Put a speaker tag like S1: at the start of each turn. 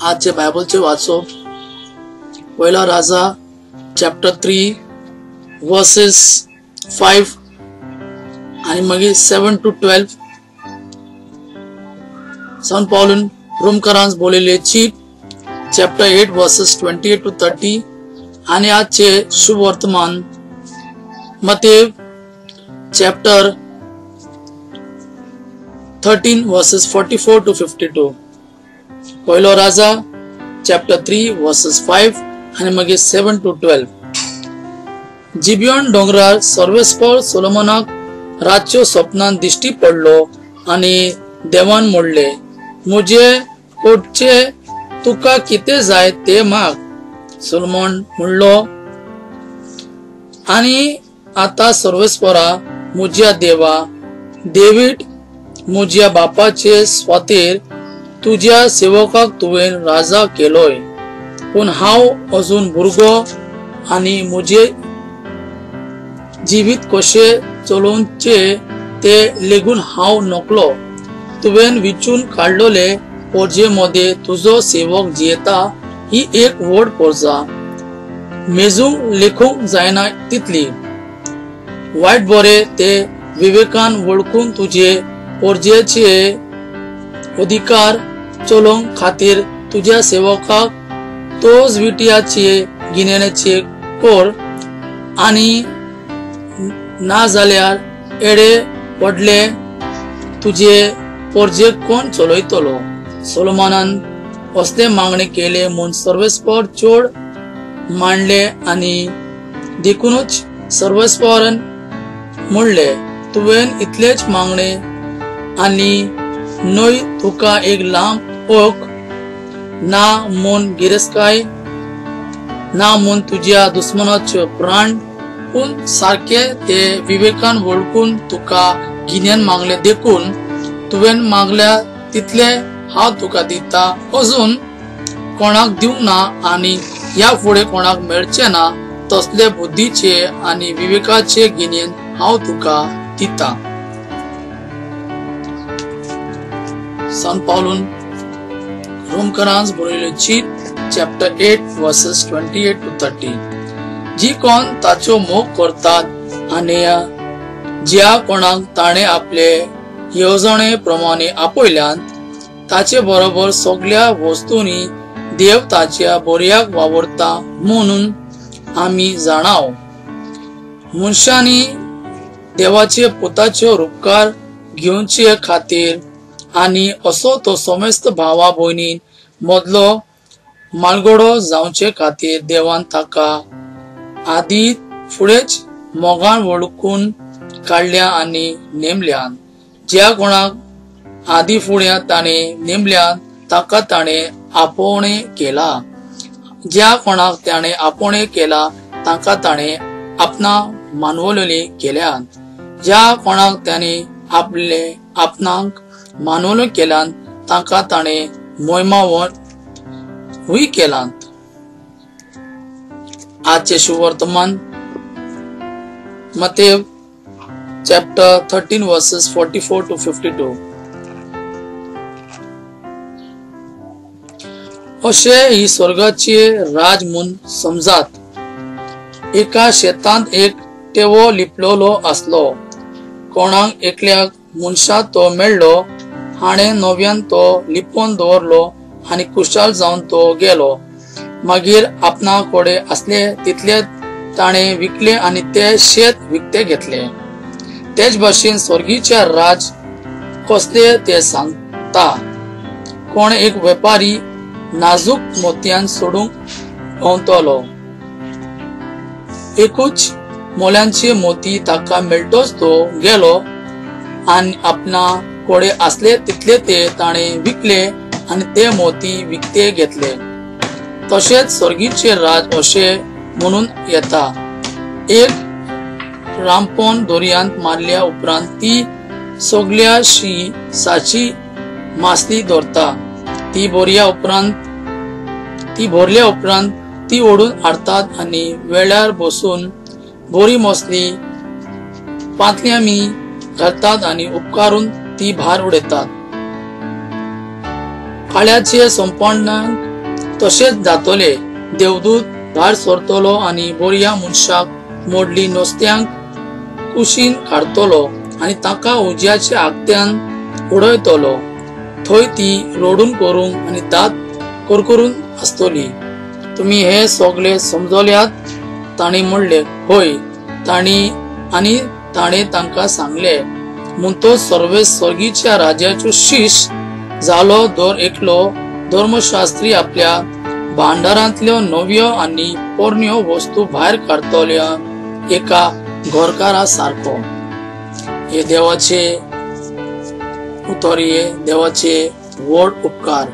S1: आजचे बायबलचे वाचो पहिला राजा चॅप्टर 3 वर्सेस 5 आणि मागीर 7 to 12 सन पौलुन रोमकारांस बोलिल्ले चीट चॅप्टर 8 वर्सेस 28 to 30 आणि आजचे शुभ वर्तमान मत्तेव चॅप्टर 13 वर्सेस 44 to 52 पहिलो राजा चॅप्टर 3 वर्सेस 5 आणि मागीर 7 to 12 जिबियन डोंगरार सर्वेस्पर सोलोमोनाक रातच्यो स्वप्नांत दिश्टी पडलो आणि देवान म्हणले मुझे पोटचे तुका कितें जाय ते माग सोलोमोन म्हणलो आणि आता सर्वेस्परा मुझ्या देवा डेव्हिड मुझ्या बापाचे स्वातेर तुझ्या सेवकाक तुवें राजा केलोय पण हांव अजून भुरगो आणि मुझे जीवित कशे चलोवचे ते लेगून हांव नकलो तुवें विचून काडलोले पोरजे मध्ये तुजो सेवक जियेता ही एक व्हड पोरजा मेजूंक लेखूंक जायना तितली वायट बरे ते विवेकान वळखून तुझे पोरजेचे अधिकार चलोवंक खातीर तुझ्या सेवकाक तोच विटयाचे गिन्याचे कोर आणि ना जाल्यार एडे पडले तुझे पोरजेक कोण चलयतलो सोलोमोनान असले मागणे केले म्हूण सर्वेस्पर चोड मांडले आणि देखूनच सर्वेस्परान म्हणले तुवें इतलेच मागणे आणि नोय तुका एक लांब ओक ना म्हूण गिरेस्काय ना म्हूण तुझ्या दुस्मनाचे प्राण पूण सारखे ते विवेकान वळखून तुका गिन्यान मागले देखून तुवें मागल्या तितले हांव तुका दिता अजून कोणाक दिवंक ना आणि ह्या फुडें कोणाक मेळचे ना तसले बुद्धीचे आणि विवेकाचे गिन्यान हांव तुका दिता सन पौलुन रोमकारांस बरयल्ले चीट चॅप्टर 8 वर्सेस 28 to 30 जी कोण ताचो मोग करतात आणि ज्या कोणाक ताणे आपले येवजणे प्रमाणे आपयल्यान ताचे बरोबर सगळ्या वस्तूंनी देव ताच्या बऱ्याक वावरता म्हणून आम्ही जाणाव मनशांनी देवाचे पुताचे उपकार घेवचे खातीर आणि असो तो समस्त भावा भयणीं मदलो मालगडो जावचे खातीर देवान ताका आदी फुडेच मोगान वळखून काढल्या आणि नेमल्यान ज्या कोणाक आदी फुड्या ताणे नेमल्यान ताका ताणे आपोवणे केला ज्या कोणाक ताणे आपोवणे केला ताका ताणे आपणा मानवलेली केल्यान ज्या कोणाक ताणे आपले आपणाक मानवले केल्यान ताका ताणे मोहिमावन हुई केलां आजचे शुभवर्तमान मत्तेव चॅप्टर 13 वर्सेस 44 to 52 अशे ही स्वर्गाचे राज म्हूण समजात एका शेतांत एक टेवो लिपलोलो आसलो कोणाक एकल्याक मनशा तो मेळ्ळो हाणें नव्यान तो लिपोवन दवरलो आणि कुशाल जावन तो गेलो मागीर आपणा कोडे असले तितले ताणे विकले आणि ते शेत विकते घेतले तेच भाशेन स्वर्गीचे राज कसले ते सांगता कोण एक वेपारी नाजूक मोत्यान सोडूंक भोंवतलो एकूच मोल्यांचे मोती ताका मेळटोच तो गेलो आणि आपणा कोडे असले तितले ते ताणे विकले आणि ते मोती विकते घेतले तसेच स्वर्गीचे राज अशे म्हणून येता एक रामपोन दोर्यांत मारल्या उपरांत ती सगळ्याशी साची मासली दवरता ती भरल्या उपरांत ती ओढून हाडतात आणि वेळार बसून बोरी मसली पातल्यामी घालतात आणि उपकारून ती भार उडयतात काळ्याचे संपणाक तशेंच जातले. देवदूत भायर सरतलो आनी बोरया मनशाक मोडली नुस्त्यांक कुशीन काडतलो आनी ताका उज्याच्या आगत्यान उडयतलो. थंय ती रडून करूंक आनी दात करकरून आसतली. तुम्ही हे सगळे समजल्यात? ताणी म्हणले, होय. ताणे तांकां सांगले, म्हणतो सर्गीच्या राजाचो शिष्य जालो दर एकलो धर्मशास्त्री आपल्या भांडारांतल्यो नव्यो आनी पोरण्यो वस्तू भायर काडतल्या एका घरकारा सारको. हे देवाचे उतरिये, देवाचे व्हड उपकार.